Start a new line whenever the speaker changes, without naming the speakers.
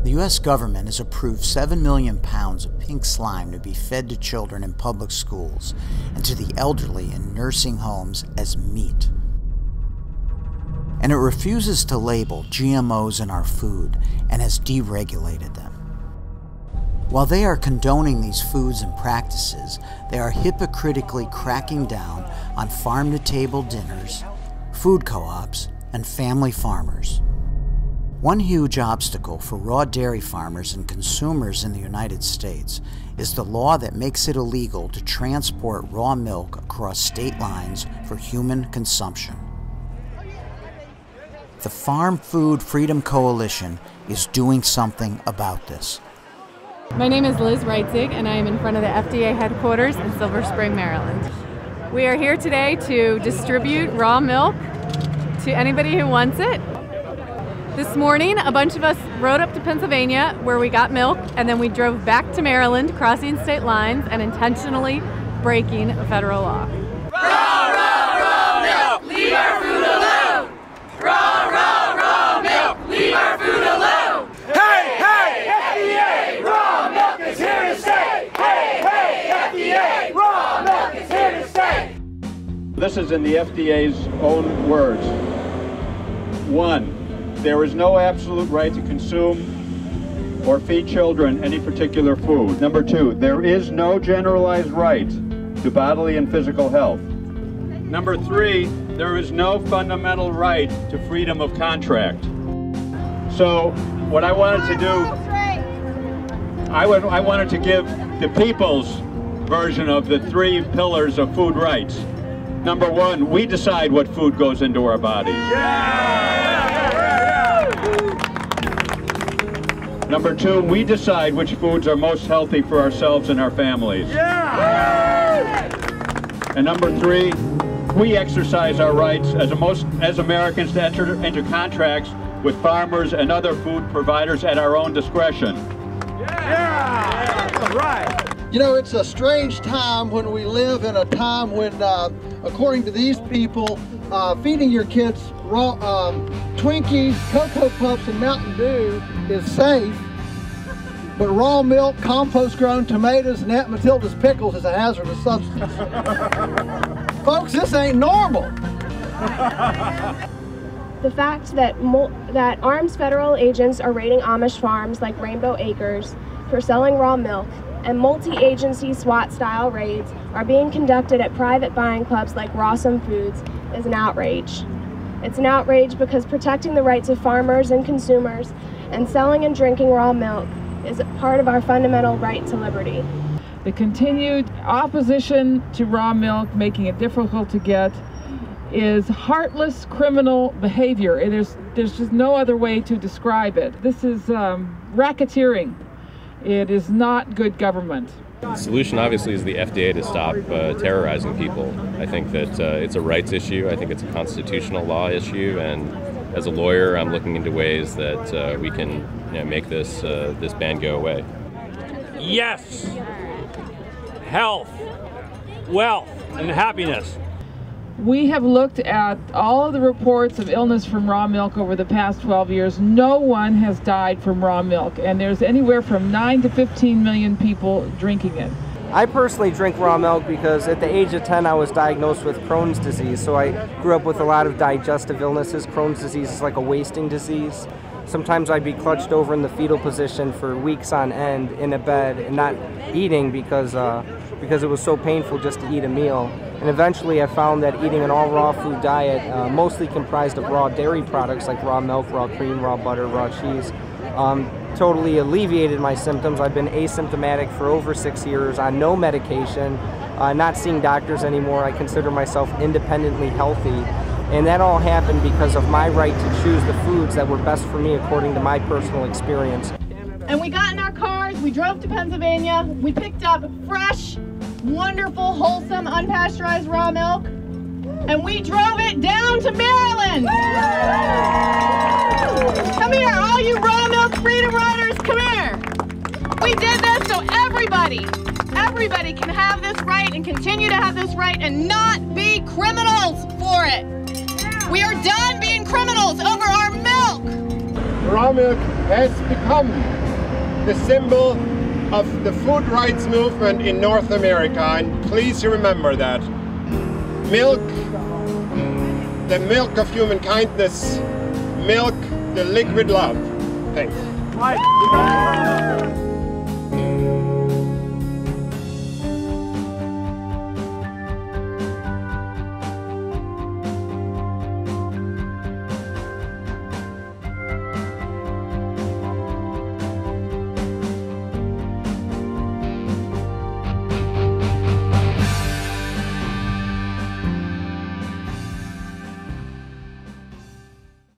The U.S. government has approved 7 million pounds of pink slime to be fed to children in public schools and to the elderly in nursing homes as meat. And it refuses to label GMOs in our food and has deregulated them. While they are condoning these foods and practices, they are hypocritically cracking down on farm-to-table dinners, food co-ops, and family farmers. One huge obstacle for raw dairy farmers and consumers in the United States is the law that makes it illegal to transport raw milk across state lines for human consumption. The Farm Food Freedom Coalition is doing something about this.
My name is Liz Reitzig, and I am in front of the FDA headquarters in Silver Spring, Maryland. We are here today to distribute raw milk to anybody who wants it. This morning, a bunch of us rode up to Pennsylvania where we got milk, and then we drove back to Maryland, crossing state lines and intentionally breaking a federal law.
Raw, raw, raw milk, leave our food alone! Raw, raw, raw milk, leave our food alone! Hey, hey, FDA, raw milk is here to stay! Hey, hey, FDA, raw milk is here to stay!
This is in the FDA's own words. 1. There is no absolute right to consume or feed children any particular food. Number 2, there is no generalized right to bodily and physical health. Number 3, there is no fundamental right to freedom of contract. So what I wanted to do, I wanted to give the people's version of the 3 pillars of food rights. Number 1, we decide what food goes into our bodies. Number 2, we decide which foods are most healthy for ourselves and our families. And number 3, we exercise our rights as Americans to enter into contracts with farmers and other food providers at our own discretion.
Right. You know, it's a strange time when we live in a time when, according to these people, feeding your kids raw Twinkies, Cocoa Puffs, and Mountain Dew is safe, but raw milk, compost-grown tomatoes, and Aunt Matilda's pickles is a hazardous substance. Folks, this ain't normal.
The fact that armed federal agents are raiding Amish farms like Rainbow Acres for selling raw milk, and multi-agency SWAT-style raids are being conducted at private buying clubs like Rawsome Foods is an outrage. It's an outrage because protecting the rights of farmers and consumers and selling and drinking raw milk is part of our fundamental right to liberty.
The continued opposition to raw milk, making it difficult to get, is heartless criminal behavior. There's just no other way to describe it. This is racketeering. It is not good government.
The solution obviously is the FDA to stop terrorizing people. I think that it's a rights issue. I think it's a constitutional law issue, and as a lawyer, I'm looking into ways that we can make this ban go away.
Yes! Health, wealth, and happiness.
We have looked at all of the reports of illness from raw milk over the past 12 years. No one has died from raw milk, and there's anywhere from 9 to 15 million people drinking it.
I personally drink raw milk because at the age of 10 I was diagnosed with Crohn's disease, so I grew up with a lot of digestive illnesses. Crohn's disease is like a wasting disease. Sometimes I'd be clutched over in the fetal position for weeks on end in a bed and not eating because it was so painful just to eat a meal. And eventually I found that eating an all raw food diet, mostly comprised of raw dairy products like raw milk, raw cream, raw butter, raw cheese, totally alleviated my symptoms. I've been asymptomatic for over 6 years on no medication, not seeing doctors anymore. I consider myself independently healthy. And that all happened because of my right to choose the foods that were best for me according to my personal experience.
And we got in our cars, we drove to Pennsylvania, we picked up fresh, wonderful, wholesome, unpasteurized raw milk, and we drove it down to Maryland! Come here, all you raw milk freedom riders, come here! We did this so everybody can have this right and continue to have this right and not be criminals for it. We are done being criminals over our milk.
raw milk has become the symbol of the food rights movement in North America, and please remember that. Milk, the milk of human kindness, milk, the liquid love. Thanks.